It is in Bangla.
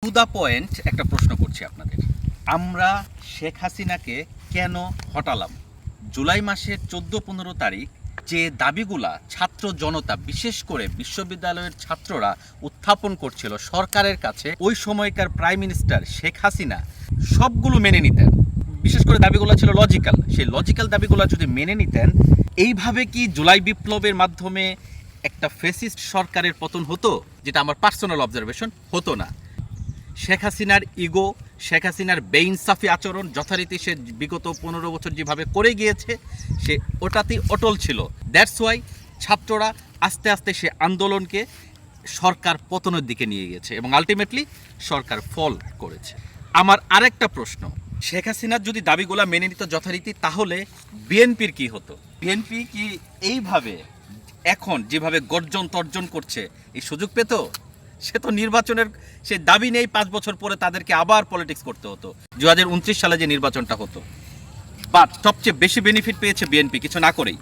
টু দ্য পয়েন্ট একটা প্রশ্ন করছি আপনাদের। আমরা শেখ হাসিনাকে কেন হটালাম? জুলাই মাসের 14-15 তারিখ যে দাবিগুলা ছাত্র জনতা, বিশেষ করে বিশ্ববিদ্যালয়ের ছাত্ররা উত্থাপন করছিল সরকারের কাছে, ওই সময়কার প্রাইম মিনিস্টার শেখ হাসিনা সবগুলো মেনে নিতেন। বিশেষ করে দাবিগুলো ছিল লজিক্যাল। সেই লজিক্যাল দাবিগুলো যদি মেনে নিতেন, এইভাবে কি জুলাই বিপ্লবের মাধ্যমে একটা ফেসিস্ট সরকারের পতন হতো? যেটা আমার পার্সোনাল অবজারভেশন, হতো না। শেখ হাসিনার ইগো, শেখ হাসিনার বেইনসাফি আচরণ যথারীতি সে বিগত 15 বছর যেভাবে করে গিয়েছে, সে ওটাতেই অটল ছিল। দ্যাটস ওয়াই ছাত্ররা আস্তে আস্তে সে আন্দোলনকে সরকার পতনের দিকে নিয়ে গেছে এবং আলটিমেটলি সরকার ফল করেছে। আমার আরেকটা প্রশ্ন, শেখ হাসিনার যদি দাবিগুলো মেনে নিত যথারীতি, তাহলে বিএনপির কি হতো? বিএনপি কি এইভাবে এখন যেভাবে গর্জন তর্জন করছে এই সুযোগ পেত? সে তো নির্বাচনের সে দাবি নেই, 5 বছর পরে তাদেরকে আবার পলিটিক্স করতে হতো। 2029 সালে যে নির্বাচনটা হতো, বাট সবচেয়ে বেশি বেনিফিট পেয়েছে বিএনপি কিছু না করেই।